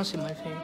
c'est mal fait.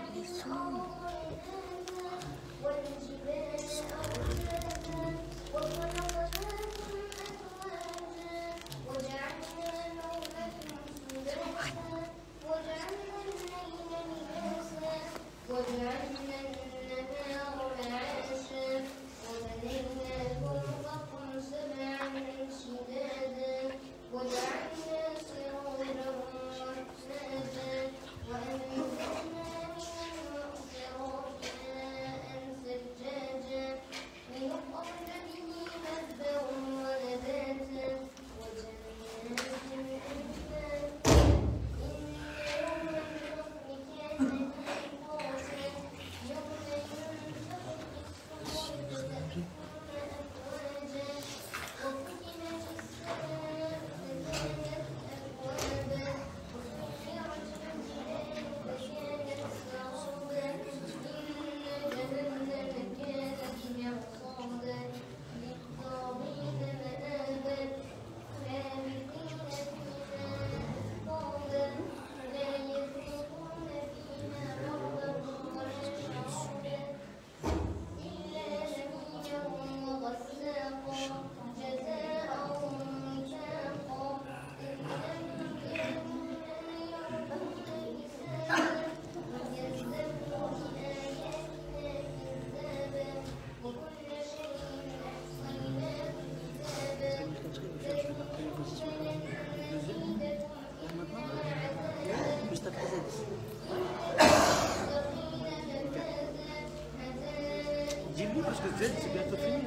Dis-lui parce que Z c'est bientôt fini.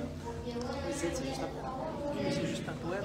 Mais Z c'est juste après. Mais c'est juste un poème.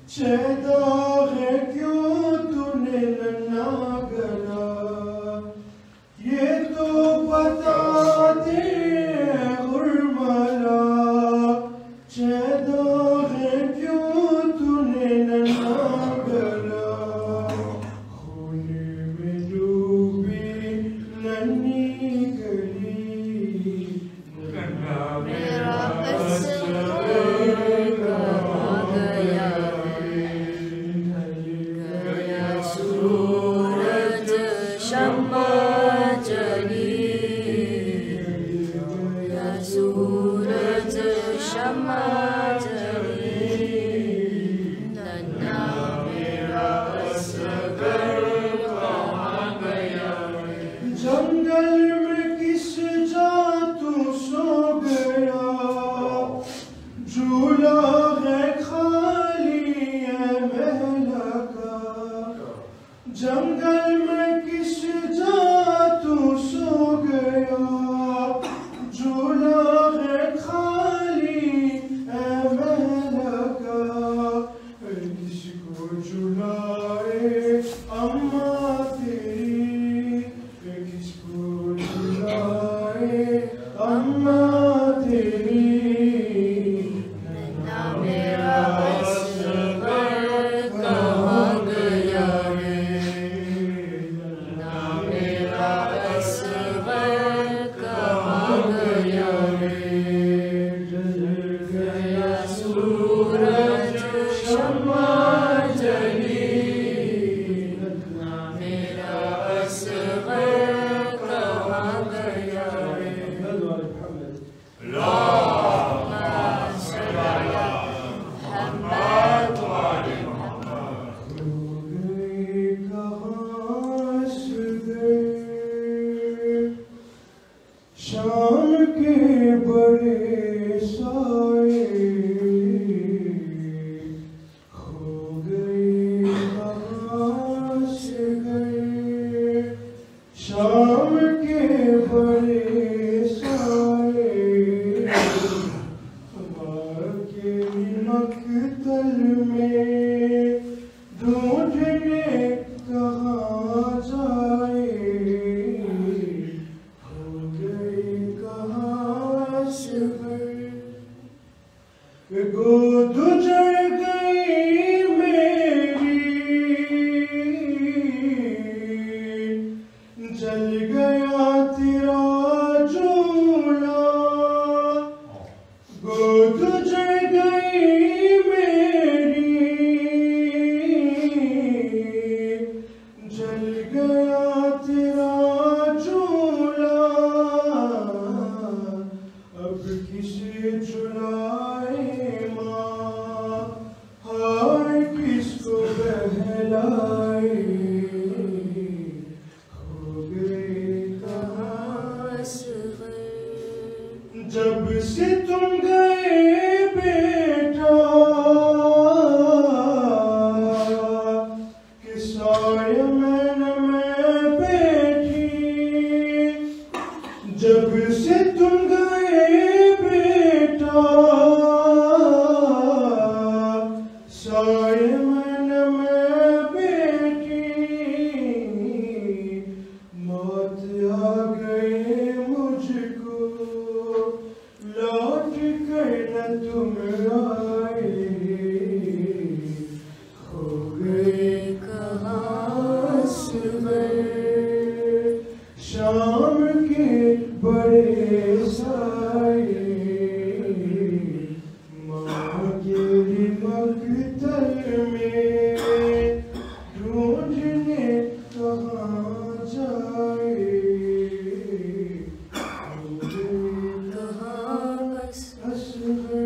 Chedo, झूला है खाली है महला का, जंगल में किस जा तू सो गया, झूला है खाली है महला का, किसको झुलाए अम्मा तेरी, किसको झुलाए अम्मा तेरी, मेरा असगर कहाँ गया रे, मेरा असगर कहाँ गया रे, जल गया सूरज शम्मा जली, मेरा असगर कहाँ गया रे। शाम के बड़े साए खो गए कहाँ से गए, शाम के बड़े साए के मक्तल में ढूंढने कहाँ जाए, गोद उजड़ गई मेरी, जल गया तेरा झूला, गोद उजड़ गई मेरी, जल गया तेरा झूला, अब किसे झुलाए माँ, हाय किसको बहलाए, हो गए कहाँ असगर, जब से तुम गए बेटा, कि साए में बैठी, जब से तुम गए बेटा, साए मन में बैठी, मौत आ गए मुझको, लौट कर न तुम आए, हो गए कहाँ से गए, शाम के बड़े साए माँ के मक्तल में ढूंढने कहाँ जाए, कहाँ असगर।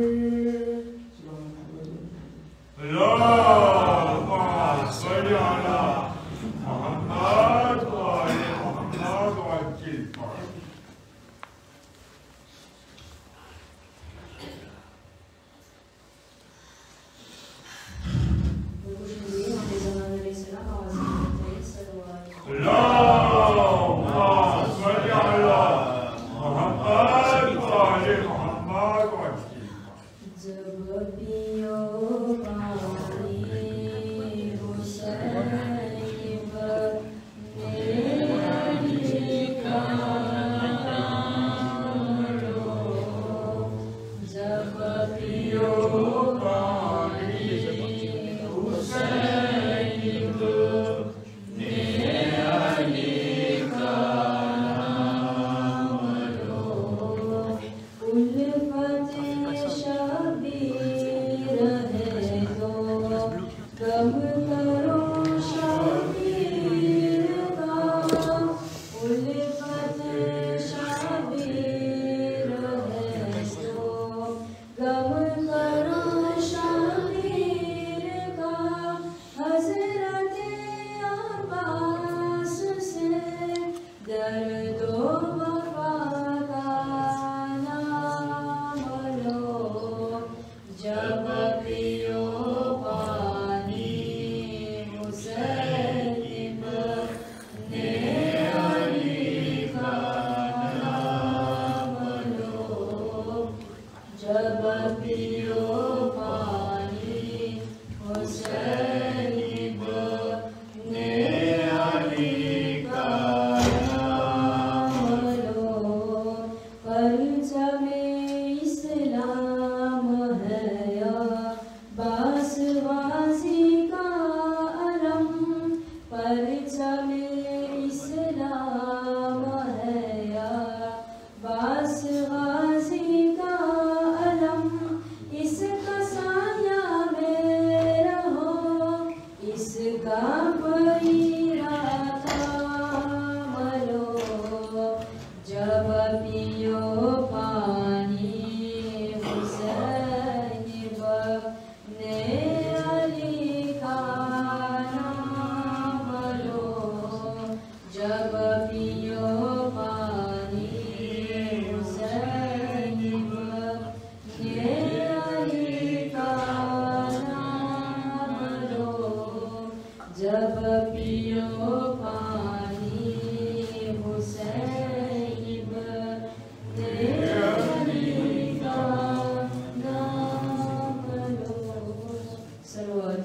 जब पियो पानी मुसैलिम ने अली का नाम लो जब पियो पानी मुसैलिम ने अली का नाम लो परचमे इस्लाम है या बासवासी का अलम परचमे इस्लाम है या बासवासी का अलम इसका साया में रहो इसका पैरा थाम लो जब पियो पानी हुसैन ने अली का नाम लो जब पियो पानी हुसैन ने अली का नाम लो जब पियो पानी हुसैन ने अली का नाम लो सलवात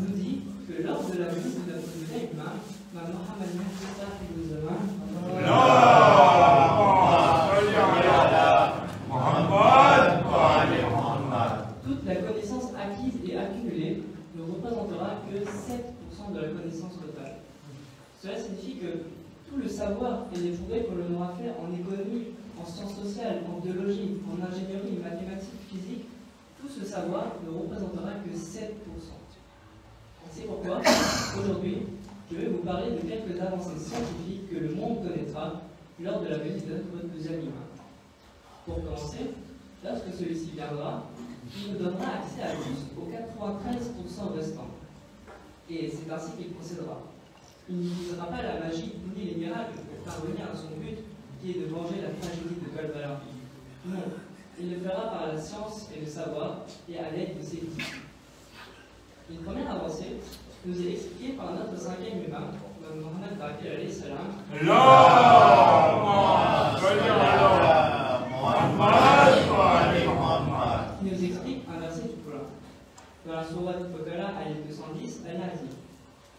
nous dit que lors de la visite de notre deuxième imam, Mohamed Mahdi Sahib al-Zaman, toute la connaissance acquise et accumulée ne représentera que 7% de la connaissance totale. Cela signifie que tout le savoir et les progrès que l'on aura fait en économie, en sciences sociales, en biologie, en ingénierie, mathématiques, physique, tout ce savoir ne représentera que 7%. C'est pourquoi, aujourd'hui, je vais vous parler de quelques avancées scientifiques que le monde connaîtra lors de la visite de notre deuxième imam. Pour commencer, lorsque celui-ci viendra, il nous donnera accès à tous aux 93% restants. Et c'est ainsi qu'il procédera. Il n'utilisera pas la magie ni les miracles pour parvenir à son but, qui est de venger la tragédie de Golbala. Non, il le fera par la science et le savoir, et à l'aide de ses disciples. Une première avancée nous est expliquée par notre cinquième imam, Mohamed Baqir alayhi salam, qui nous explique un verset du Coran. Dans la sourate Al-Baqarah, ayat 210, Allah dit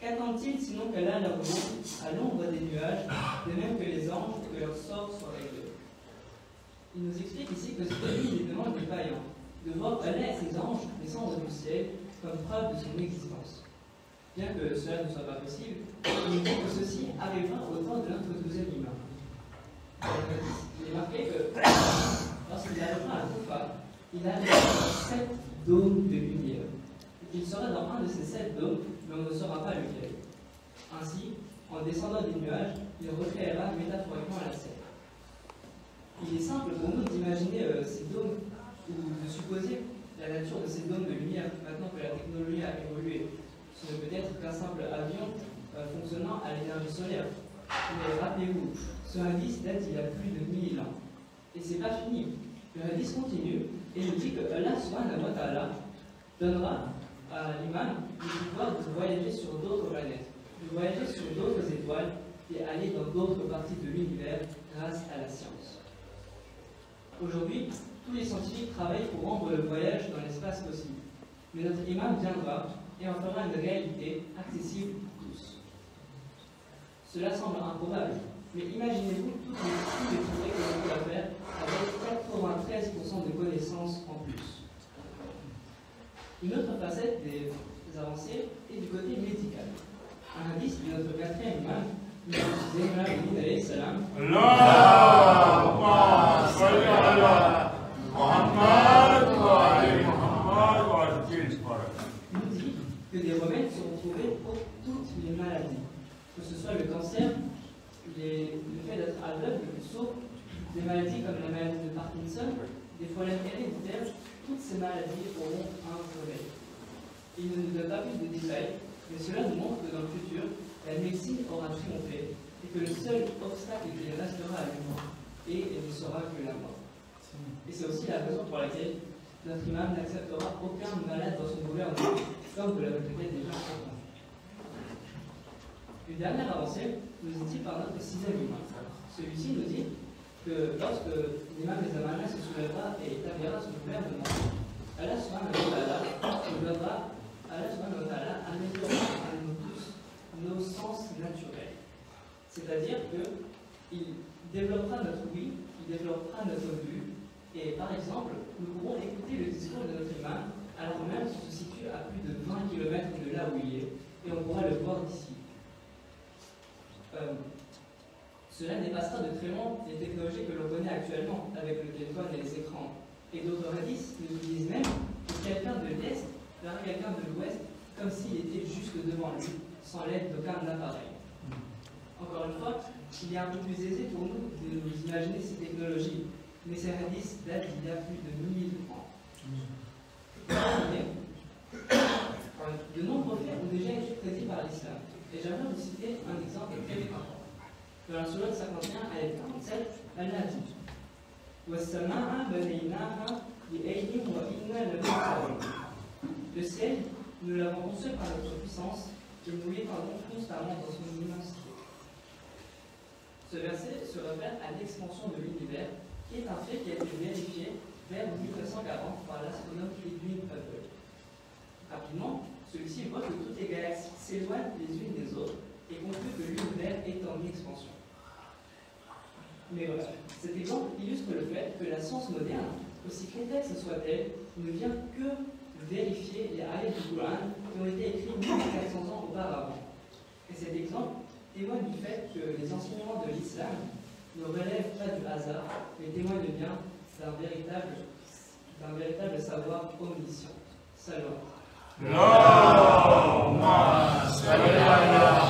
Qu'attendent-ils sinon qu'Allah leur montre à l'ombre des nuages, de même que les anges, que leur sort soit réglé. Il nous explique ici que celui les demande des païens de voir Allah et ses anges descendre du ciel comme preuve de son existence. Bien que cela ne soit pas possible, il nous dit que ceci arrivera au temps de notre deuxième imam. Il est marqué que lorsqu'il arrivera à Koufa, il arrivera dans 7 dômes de lumière. Il sera dans un de ces 7 dômes, mais on ne saura pas lequel. Ainsi, en descendant des nuages, il recréera métaphoriquement la scène. Il est simple pour nous d'imaginer ces dômes ou de supposer la nature de ces dômes de lumière maintenant que la technologie a évolué. Ce ne peut être qu'un simple avion fonctionnant à l'énergie solaire. Mais rappelez-vous, ce hadith date il y a plus de 1000 ans. Et c'est pas fini. Le hadith continue et nous dit que Allah subhanahu wa ta'ala donnera à l'imam le pouvoir de voyager sur d'autres planètes, de voyager sur d'autres étoiles et aller dans d'autres parties de l'univers grâce à la science. Aujourd'hui, tous les scientifiques travaillent pour rendre le voyage dans l'espace possible. Mais notre imam viendra et en fera une réalité accessible pour tous. Cela semble improbable, mais imaginez-vous tous les progrès que l'on peut faire avec 93% de connaissances en plus. Une autre facette des avancées est du côté médical. Un indice de notre quatrième imam, Zayn alayhi salam, Allahumma salli ala Muhammad wa ali Muhammad wa nous dit que des remèdes seront trouvés pour toutes les maladies, que ce soit le cancer, le fait d'être aveugle, sourd, des maladies comme la maladie de Parkinson, des problèmes héréditaires, toutes ces maladies auront un remède. Il ne nous donne pas plus de détails, mais cela nous montre que dans le futur, la médecine aura triomphé et que le seul obstacle qui restera à l'humain et ne sera que la mort. Et c'est aussi la raison pour laquelle notre imam n'acceptera aucun malade dans son gouvernement, comme vous l'avez peut-être déjà entendu. Une dernière avancée nous est dite par notre sixième imam. Celui-ci nous dit que lorsque l'imam des Zamana se soulèvera et établira son gouvernement, Allah subhanahu wa ta'ala améliorera à nous tous nos sens naturels. C'est-à-dire qu'il développera notre ouïe, il développera notre vue, et par exemple, nous pourrons écouter le discours de notre imam alors même qu'il se situe à plus de 20 km de là où il est, et on pourra le voir d'ici. Cela dépassera de très loin les technologies que l'on connaît actuellement avec le téléphone et les écrans. Et d'autres hadiths nous disent même que quelqu'un de l'Est verra quelqu'un de l'Ouest comme s'il était juste devant lui, sans l'aide d'aucun appareil. Encore une fois, il est un peu plus aisé pour nous de nous imaginer ces technologies, mais ces hadiths datent d'il y a plus de 1000 ans. De nombreux faits ont déjà été prédits par l'islam, et j'aimerais vous citer un exemple très important. Dans la sourate 51, ayat 47, Allah dit le ciel, nous l'avons construit par notre puissance et nous l'étendons constamment dans son immensité. Ce verset se réfère à l'expansion de l'univers, qui est un fait qui a été vérifié vers 1940 par l'astronome Edwin Hubble. Rapidement, celui-ci voit que toutes les galaxies s'éloignent les unes des autres et conclut que l'univers est en expansion. Mais voilà, cet exemple illustre le fait que la science moderne, aussi complexe soit-elle, ne vient que vérifier les ayats du Coran qui ont été écrits 1400 ans auparavant. Et cet exemple témoigne du fait que les enseignements de l'islam ne relèvent pas du hasard, mais témoignent bien d'un véritable savoir omniscient. Salut. Allahumma salli ala